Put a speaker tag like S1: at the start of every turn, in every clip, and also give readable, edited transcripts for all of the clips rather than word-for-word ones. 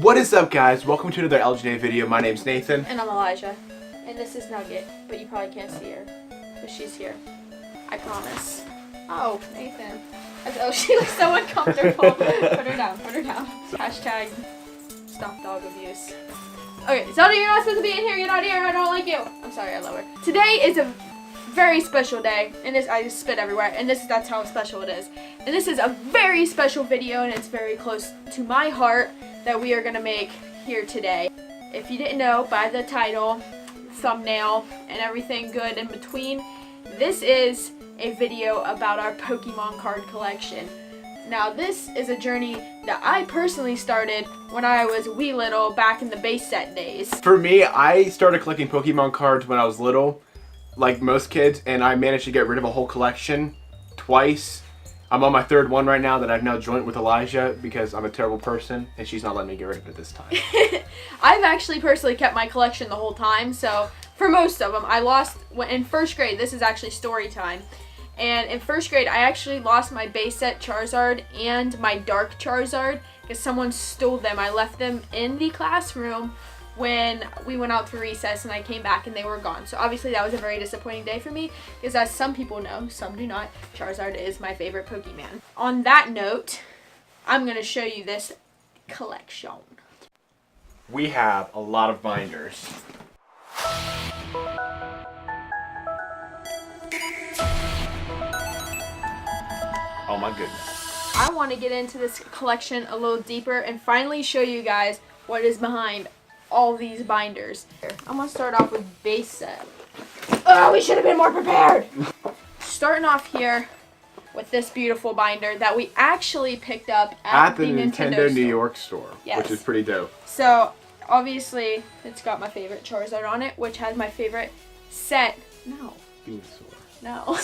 S1: What is up, guys? Welcome to another Eljanate video. My name's Nathan.
S2: And I'm Elijah. And this is Nugget, but you probably can't see her. But she's here. I promise. Oh, Nathan. Oh, she looks so uncomfortable. Put her down, put her down. Hashtag stop dog abuse. Okay, Zelda, you're not supposed to be in here. You're not here. I don't like you. I'm sorry, I love her. Today is a very special day. And this, I just spit everywhere. And that's how special it is. And this is a very special video, and it's very close to my heart that we are going to make here today. If you didn't know by the title, thumbnail, and everything good in between, this is a video about our Pokemon card collection. Now this is a journey that I personally started when I was wee little back in the base set days.
S1: For me, I started collecting Pokemon cards when I was little, like most kids, and I managed to get rid of a whole collection twice. I'm on my third one right now that I've now joined with Elijah because I'm a terrible person and she's not letting me get rid of it this time.
S2: I've actually personally kept my collection the whole time, so for most of them, I lost in first grade. This is actually story time. And in first grade, I actually lost my base set Charizard and my dark Charizard because someone stole them. I left them in the classroom when we went out for recess, and I came back and they were gone. So obviously that was a very disappointing day for me because, as some people know, some do not, Charizard is my favorite Pokemon. On that note, I'm going to show you this collection.
S1: We have a lot of binders. Oh my goodness.
S2: I want to get into this collection a little deeper and finally show you guys what is behind all these binders. I'm going to start off with base set. Oh, we should have been more prepared! Starting off here with this beautiful binder that we actually picked up at the Nintendo
S1: New York store,
S2: yes,
S1: which is pretty dope.
S2: So, obviously, it's got my favorite Charizard on it, which has my favorite set. No.
S1: Venusaur.
S2: No.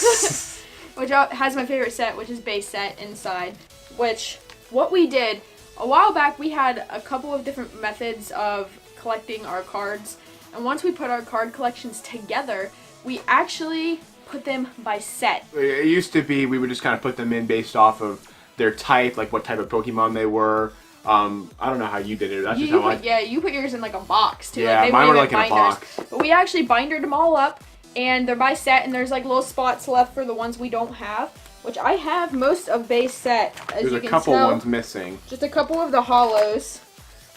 S2: Which has my favorite set, which is base set inside. Which, what we did, a while back we had a couple of different methods of collecting our cards. And once we put our card collections together, we actually put them by set.
S1: It used to be we would just kind of put them in based off of their type, like what type of Pokemon they were. I don't know how you did it. That's just how
S2: yeah, you put yours in like a box too.
S1: Yeah,
S2: like
S1: mine were like in a box.
S2: But we actually bindered them all up, and they're by set, and there's like little spots left for the ones we don't have, which I have most of base set, as
S1: There's
S2: you can
S1: a couple
S2: tell.
S1: ones missing.
S2: Just a couple of the hollows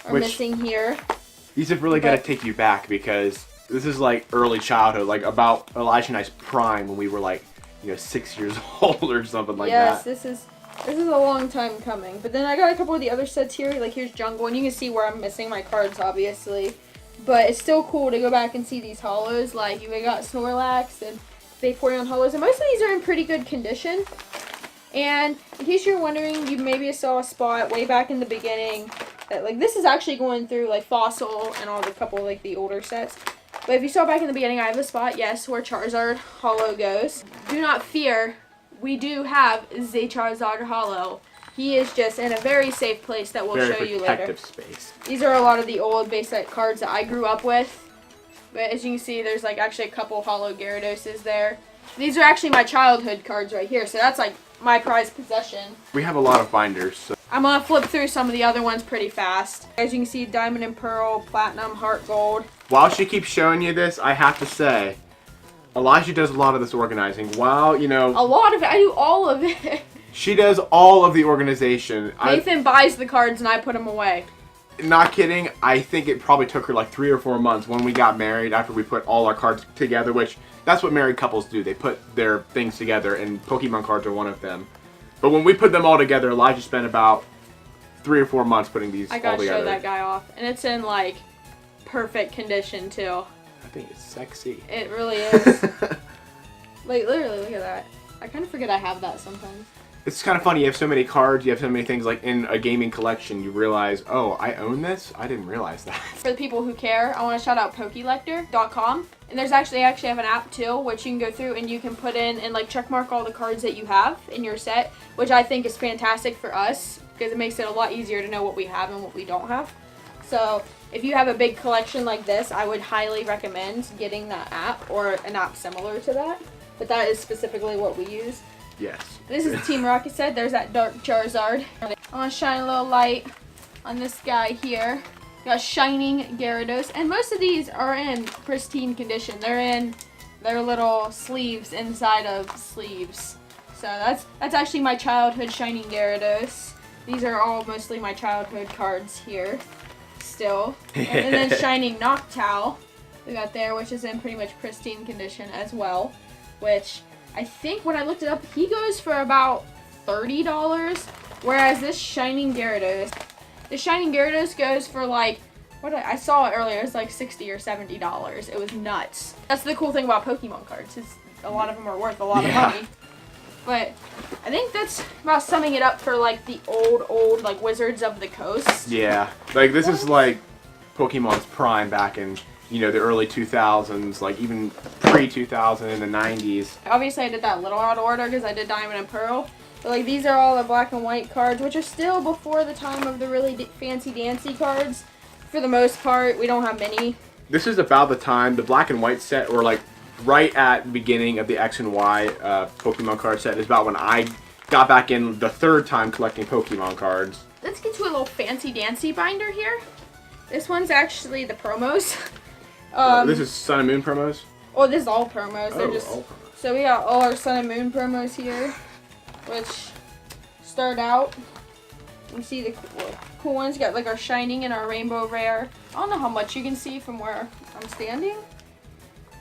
S2: are missing here.
S1: These have really got to take you back because this is like early childhood, like about Elijah and I's prime when we were like, 6 years old or something like that.
S2: Yes, this is a long time coming. But then I got a couple of the other sets here, like here's Jungle, and you can see where I'm missing my cards, obviously. But it's still cool to go back and see these hollows, like we got Snorlax and Vaporeon hollows, and most of these are in pretty good condition. And in case you're wondering, you maybe saw a spot way back in the beginning that, like, this is actually going through like Fossil and all the couple like the older sets. But if you saw back in the beginning, I have a spot, yes, where Charizard hollow goes. Do not fear, we do have the Charizard hollow. He is just in a very safe place that we'll show you later.
S1: Very protective space.
S2: These are a lot of the old base set cards that I grew up with. But as you can see, there's like actually a couple hollow Gyarados there. These are actually my childhood cards right here, so that's like my prized possession.
S1: We have a lot of binders. So.
S2: I'm going to flip through some of the other ones pretty fast. As you can see, Diamond and Pearl, Platinum, Heart Gold.
S1: While she keeps showing you this, I have to say, Elijah does a lot of this organizing. While,
S2: a lot of it. I do all of it.
S1: She does all of the organization.
S2: Nathan buys the cards and I put them away.
S1: Not kidding. I think it probably took her like 3 or 4 months when we got married after we put all our cards together, which that's what married couples do. They put their things together, and Pokemon cards are one of them. But when we put them all together, Elijah spent about 3 or 4 months putting these all together.
S2: I gotta show that guy off. And it's in like perfect condition too.
S1: I think it's sexy.
S2: It really is. Like literally, look at that. I kind of forget I have that sometimes.
S1: It's kind of funny. You have so many cards. You have so many things like in a gaming collection. You realize, oh, I own this? I didn't realize that.
S2: For the people who care, I want to shout out Pokelector.com. And there's actually have an app too, which you can go through and you can put in and like check mark all the cards that you have in your set, which I think is fantastic for us because it makes it a lot easier to know what we have and what we don't have. So if you have a big collection like this, I would highly recommend getting that app or an app similar to that. But that is specifically what we use.
S1: Yes.
S2: This is Team Rocket set. There's that dark Charizard. I want to shine a little light on this guy here. We got Shining Gyarados, and most of these are in pristine condition. They're in their little sleeves inside of sleeves. So that's actually my childhood Shining Gyarados. These are all mostly my childhood cards here still. And then Shining Noctowl we got there, which is in pretty much pristine condition as well. Which I think when I looked it up, he goes for about $30. Whereas this Shining Gyarados, goes for like, I saw it earlier, it's like $60 or $70. It was nuts. That's the cool thing about Pokemon cards, is a lot of them are worth a lot of money. But I think that's about summing it up for like the old like Wizards of the Coast.
S1: Yeah, like this is like Pokemon's prime back in, you know, the early 2000s, like even pre-2000 in the 90s.
S2: Obviously I did that a little out of order because I did Diamond and Pearl. But like these are all the black and white cards, which are still before the time of the really fancy dancy cards. For the most part, we don't have many. This
S1: is about the time the black and white set, or like right at the beginning of the X and Y Pokemon card set, is about when I got back in the third time collecting Pokemon cards.
S2: Let's get to a little fancy dancy binder here. This one's actually the promos.
S1: This is Sun and Moon promos?
S2: Oh, this is all promos. They're just
S1: all promos. So
S2: we got all our Sun and Moon promos here, which start out. You see the cool ones. You got like our Shining and our Rainbow Rare. I don't know how much you can see from where I'm standing.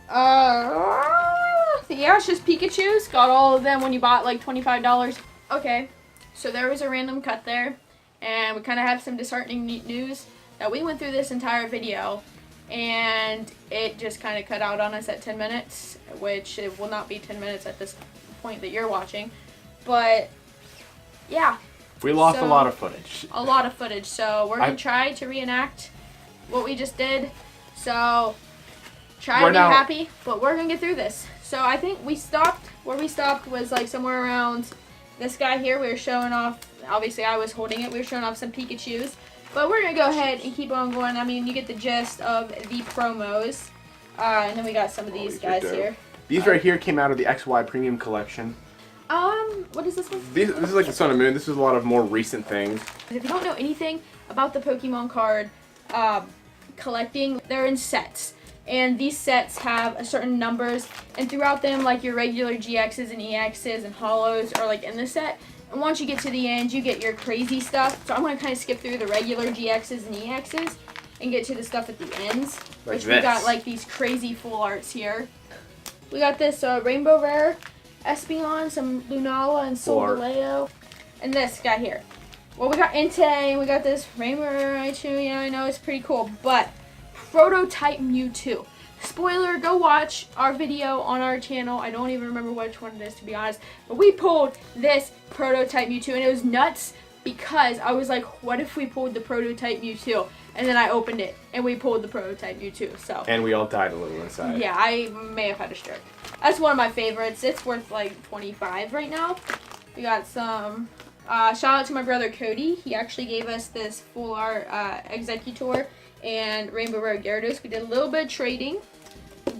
S2: Yeah, it's just Pikachu's. Got all of them when you bought like $25. Okay, so there was a random cut there, and we kind of have some disheartening news that we went through this entire video, and it just kind of cut out on us at 10 minutes, which it will not be 10 minutes at this point that you're watching, but yeah.
S1: We lost a lot of footage.
S2: A lot of footage, so we're going to try to reenact what we just did. So, try to be happy, but we're going to get through this. So, I think where we stopped was like somewhere around this guy here. We were showing off, obviously I was holding it, we were showing off some Pikachus. But we're going to go ahead and keep on going. I mean, you get the gist of the promos. And then we got some of these guys here.
S1: These right here came out of the XY Premium Collection.
S2: What is this one?
S1: This is like the Sun and Moon. This is a lot of more recent things.
S2: If you don't know anything about the Pokemon card collecting, they're in sets. And these sets have a certain numbers, and throughout them, like your regular GXs and EXs and Holos are like in the set. And once you get to the end, you get your crazy stuff. So I'm going to kind of skip through the regular GXs and EXs and get to the stuff at the ends. Which we got like these crazy full arts here. We got this Rainbow Rare Espeon, some Lunala and Solgaleo, and this guy here. Well, we got Entei, we got this Rainbow Rare Raichu. Yeah, I know it's pretty cool, but Prototype Mewtwo. Spoiler, go watch our video on our channel. I don't even remember which one it is, to be honest, but we pulled this Prototype Mewtwo, and it was nuts because I was like, what if we pulled the Prototype Mewtwo? And then I opened it, and we pulled the Prototype Mewtwo, so. And we all died a little inside. Yeah, I may have had a stroke. That's one of my favorites. It's worth like 25 right now. We got some, shout out to my brother Cody. He actually gave us this full art Executor and Rainbow Rare Gyarados. We did a little bit of trading,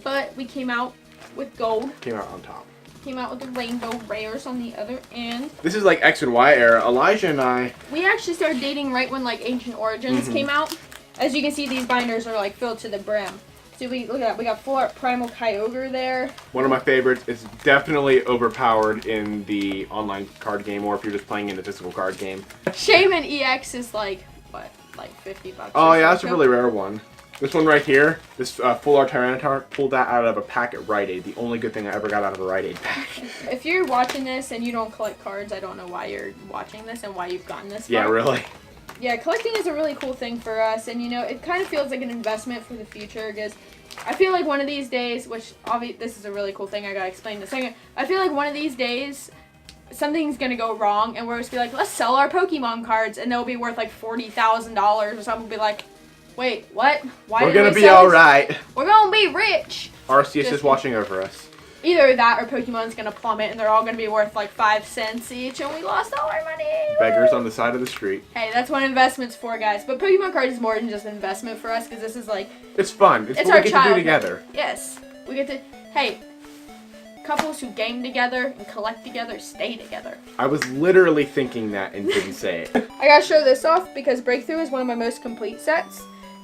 S2: but we came out with gold. Came out on top. Came out with the Rainbow Rares on the other end. This is like X and Y era. Elijah and I. We actually started dating right when like Ancient Origins came out. As you can see, these binders are like filled to the brim. So look at that. We got full art Primal Kyogre there. One of my favorites. It's definitely overpowered in the online card game, or if you're just playing in the physical card game. Shaman EX is like what, like $50? Oh yeah, that's a really rare one. This one right here, this full art Tyranitar, pulled that out of a pack at Rite Aid. The only good thing I ever got out of a Rite Aid pack. If you're watching this and you don't collect cards, I don't know why you're watching this and why you've gotten this far. Yeah, really. Yeah, collecting is a really cool thing for us, and you know, it kind of feels like an investment for the future, because I feel like one of these days, which obviously this is a really cool thing I gotta explain in a second, I feel like one of these days something's gonna go wrong and we're just be like, let's sell our Pokemon cards, and they'll be worth like $40,000 or something. We'll be like, wait, what? Why? We're gonna be alright. We're gonna be rich. Arceus is watching over us. Either that or Pokemon's gonna plummet and they're all gonna be worth like 5 cents each, and we lost all our money. Beggars on the side of the street. Hey, that's what investment's for, guys. But Pokemon cards is more than just an investment for us, because this is like, it's fun. It's what we get to do together. Yes, we get to. Hey, couples who game together and collect together stay together.
S1: I was literally thinking that and didn't say it.
S2: I gotta show this off because Breakthrough is one of my most complete sets.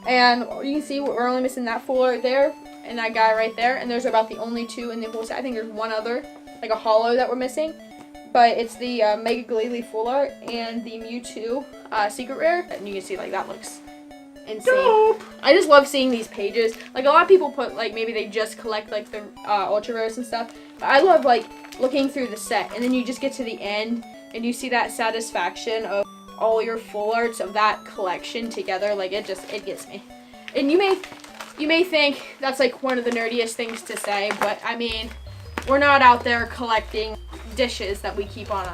S2: And you can see we're only missing that full art there and that guy right there. And there's about the only two in the whole set. I think there's one other, like a hollow that we're missing. But it's the Mega Galili full art and the Mewtwo secret rare. And you can see like that looks insane.
S1: Dope.
S2: I just love seeing these pages. Like a lot of people put like maybe they just collect like the ultra rares and stuff. But I love like looking through the set and then you just get to the end and you see that satisfaction of all your full arts of that collection together. Like it gets me. And you may think that's like one of the nerdiest things to say, but I mean, we're not out there collecting dishes that we keep on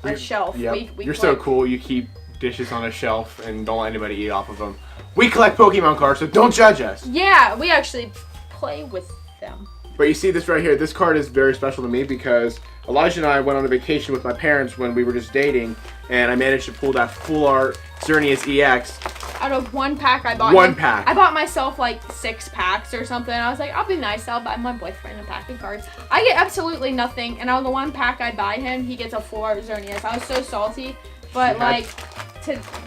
S2: a shelf.
S1: Yep.
S2: We
S1: You're so cool. You keep dishes on a shelf and don't let anybody eat off of them. We collect Pokemon cards, so don't judge us.
S2: Yeah, we actually play with them.
S1: But you see this right here. This card is very special to me because Elijah and I went on a vacation with my parents when we were just dating, and I managed to pull that full art Xerneas EX.
S2: Out of one pack I bought.
S1: One pack.
S2: I bought myself like 6 packs or something. I was like, I'll be nice. I'll buy my boyfriend a pack of cards. I get absolutely nothing, and out of the one pack I buy him, he gets a full art Xerneas. I was so salty, but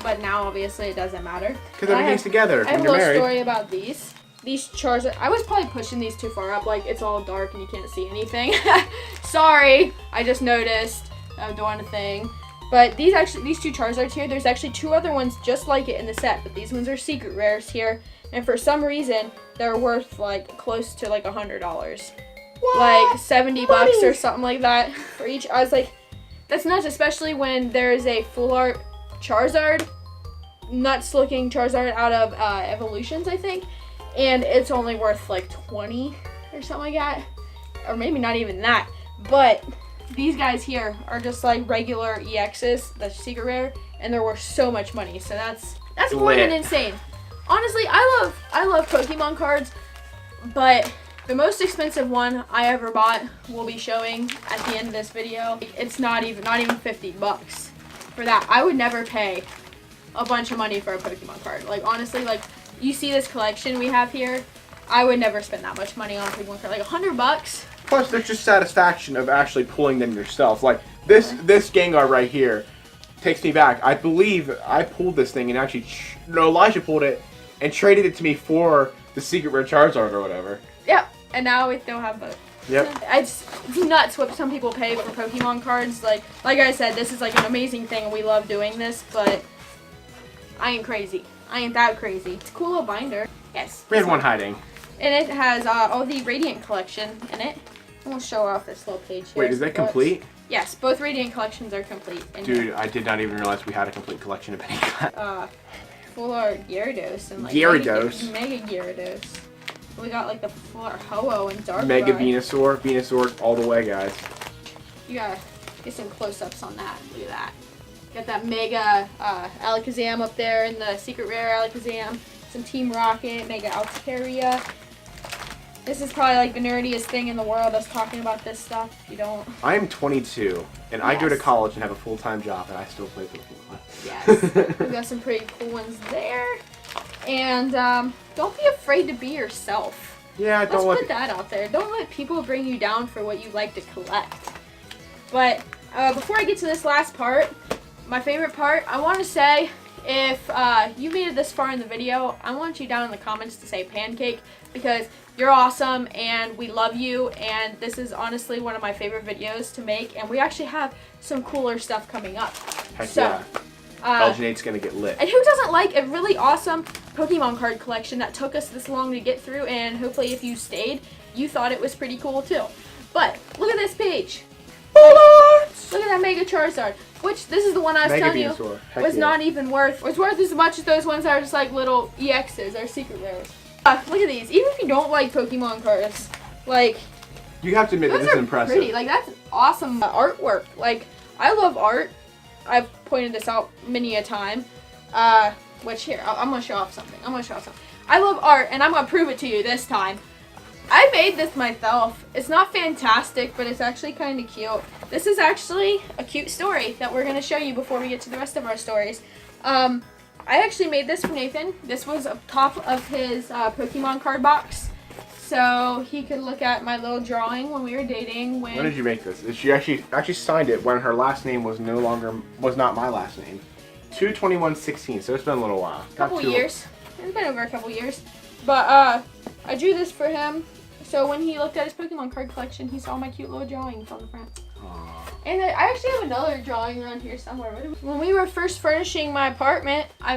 S2: but now obviously it doesn't matter.
S1: Because everything's together.
S2: I have
S1: when
S2: a
S1: you're
S2: little
S1: married.
S2: story about these. These Charizard. I was probably pushing these too far up. Like it's all dark and you can't see anything. Sorry. I just noticed. I'm doing a thing. But these two Charizards here, there's actually 2 other ones just like it in the set, but these ones are secret rares here, and for some reason they're worth like close to like $100, like 70 bucks or something like that for each. I was like, that's nuts, especially when there is a full art Charizard, nuts looking Charizard out of Evolutions, I think, and it's only worth like 20 or something like that, or maybe not even that, but. These guys here are just like regular EXs, that's secret rare, and they're worth so much money. So that's more than insane. Honestly, I love Pokemon cards, but the most expensive one I ever bought will be showing at the end of this video. It's not even 50 bucks for that. I would never pay a bunch of money for a Pokemon card. Like honestly, like you see this collection we have here, I would never spend that much money on a Pokemon card. Like $100.
S1: Plus, there's just satisfaction of actually pulling them yourself. Like, this Gengar right here takes me back. I believe I pulled this thing and actually... Elijah pulled it and traded it to me for the secret rare Charizard or whatever.
S2: Yep, and now we still have both.
S1: Yep.
S2: It's nuts what some people pay for Pokemon cards. Like I said, this is like an amazing thing and we love doing this, but I ain't crazy. I ain't that crazy. It's a cool little binder. Yes.
S1: We had one hiding.
S2: And it has all the Radiant collection in it. I'm going to show off this little page here.
S1: Wait, is that complete?
S2: Yes, both Radiant collections are complete.
S1: Dude, I did not even realize we had a complete collection of any kind.
S2: Full art Gyarados and like
S1: Gyarados.
S2: Mega Gyarados. We got like the full art Ho-Oh and Darkrai.
S1: Mega Venusaur all the way, guys.
S2: You gotta get some close-ups on that. Look at that. Got that Mega Alakazam up there in the secret rare Alakazam. Some Team Rocket, Mega Altaria. This is probably like the nerdiest thing in the world, us talking about this stuff. If you don't.
S1: I am 22, and I go to college and have a full-time job, and I still play Pokemon.
S2: Yes. We've got some pretty cool ones there. And don't be afraid to be yourself.
S1: Yeah,
S2: Let's put that out there. Don't let people bring you down for what you like to collect. But before I get to this last part, my favorite part, I want to say, if you made it this far in the video, I want you down in the comments to say pancake, because you're awesome and we love you, and this is honestly one of my favorite videos to make, and we actually have some cooler stuff coming up.
S1: Heck
S2: so,
S1: yeah. Eljanate's gonna get lit.
S2: And who doesn't like a really awesome Pokemon card collection that took us this long to get through, and hopefully if you stayed, you thought it was pretty cool too. But look at this page. Look at that Mega Charizard, which this is the one I was telling you was not even worth. Was worth as much as those ones that are just like little EXs or secret rares. Look at these. Even if you don't like Pokemon cards, like
S1: you have to admit that this is impressive.
S2: Pretty. Like that's awesome artwork. Like I love art. I've pointed this out many a time. Which here I'm gonna show off something. I love art, and I'm gonna prove it to you this time. I made this myself. It's not fantastic, but it's actually kind of cute. This is actually a cute story that we're going to show you before we get to the rest of our stories. I actually made this for Nathan. This was up top of his Pokemon card box. so he could look at my little drawing when we were dating.
S1: When did you make this? She actually signed it when her last name was not my last name. 2/21/16. So it's been a little while.
S2: Couple years. It's been over a couple years. But I drew this for him. So when he looked at his Pokemon card collection, he saw my cute little drawings on the front.
S1: Aww.
S2: And I actually have another drawing around here somewhere. When we were first furnishing my apartment, I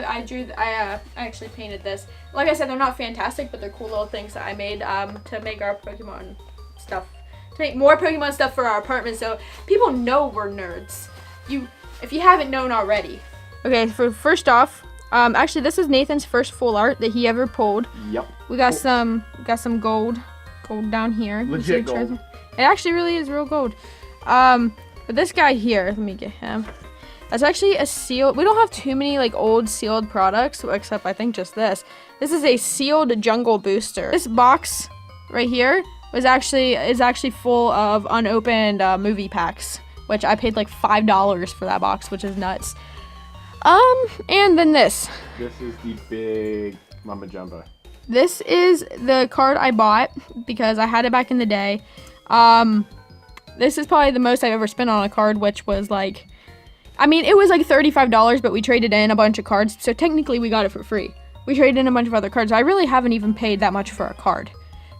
S2: actually painted this. Like I said, they're not fantastic, but they're cool little things that I made to make our Pokemon stuff. To make more Pokemon stuff for our apartment, so people know we're nerds. If you haven't known already. Okay, first off, actually this is Nathan's first full art that he ever pulled.
S1: Yep.
S2: We got some gold down here.
S1: Legit gold.
S2: It actually really is real gold. But this guy here, let me get him. That's actually a sealed. We don't have too many like old sealed products, except I think just this. This is a sealed jungle booster. This box right here is actually full of unopened movie packs, which I paid like $5 for that box, which is nuts. And then this.
S1: This is the big Mamba Jumbo.
S2: This is the card I bought because I had it back in the day. This is probably the most I've ever spent on a card, which was like, I mean, it was like $35, but we traded in a bunch of cards, so technically we got it for free. We traded in a bunch of other cards. I really haven't even paid that much for a card.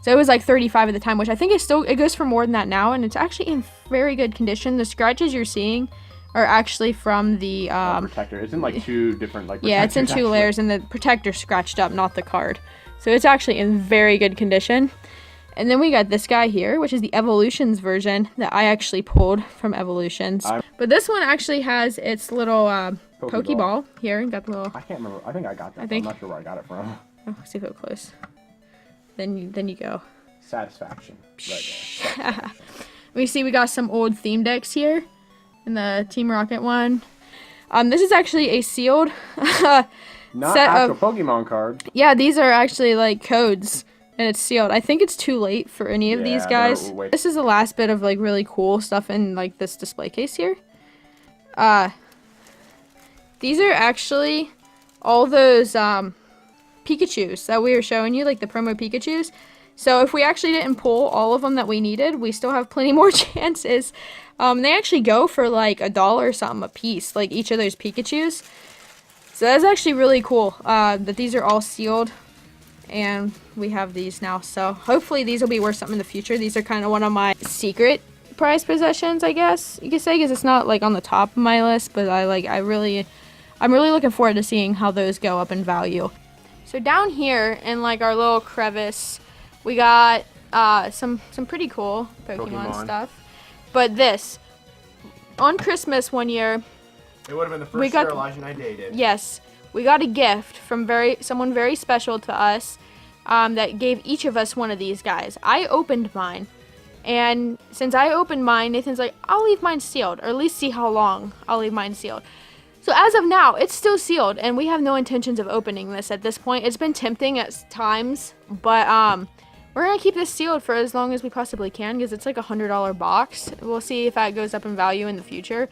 S2: So it was like $35 at the time, which I think it goes for more than that now, and it's actually in very good condition. The scratches you're seeing are actually from the
S1: protector. It's in like two different like.
S2: Yeah, it's in two layers, and the protector scratched up, not the card. So it's actually in very good condition. And then we got this guy here, which is the Evolutions version that I actually pulled from Evolutions. But this one actually has its little Pokeball here. Got the little.
S1: I can't remember. I think I got that. I'm not sure where I got it from.
S2: Oh, see if it close. Then you go.
S1: Satisfaction. Right there.
S2: We see we got some old theme decks here, in the Team Rocket one. This is actually a sealed
S1: not set actual of Pokemon cards.
S2: Yeah, these are actually like codes. And it's sealed. I think it's too late for any of these guys. This is the last bit of like really cool stuff in like this display case here. These are actually all those Pikachus that we were showing you, like the promo Pikachus. So if we actually didn't pull all of them that we needed, we still have plenty more chances. They actually go for like $1 or something a piece, like each of those Pikachus. So that's actually really cool that these are all sealed. And we have these now, so hopefully these will be worth something in the future. These are kind of one of my secret prized possessions, I guess you could say, because it's not like on the top of my list, but I'm really looking forward to seeing how those go up in value. So down here in like our little crevice, we got some pretty cool Pokemon stuff. But this, on Christmas one year,
S1: it would have been the first year Elijah and I dated.
S2: Yes. We got a gift from someone very special to us that gave each of us one of these guys. I opened mine, and since I opened mine, Nathan's like, I'll leave mine sealed, or at least see how long I'll leave mine sealed. So as of now, it's still sealed, and we have no intentions of opening this at this point. It's been tempting at times, but we're going to keep this sealed for as long as we possibly can, because it's like a $100 box. We'll see if that goes up in value in the future.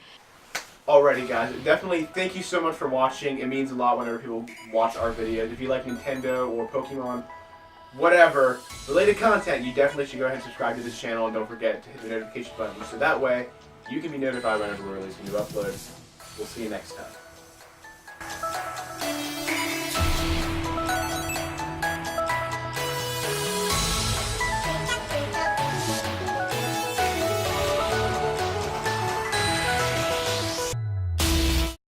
S1: Alrighty guys, definitely thank you so much for watching. It means a lot whenever people watch our videos. If you like Nintendo or Pokemon, whatever, related content, you definitely should go ahead and subscribe to this channel, and don't forget to hit the notification button so that way you can be notified whenever we're releasing new uploads. We'll see you next time.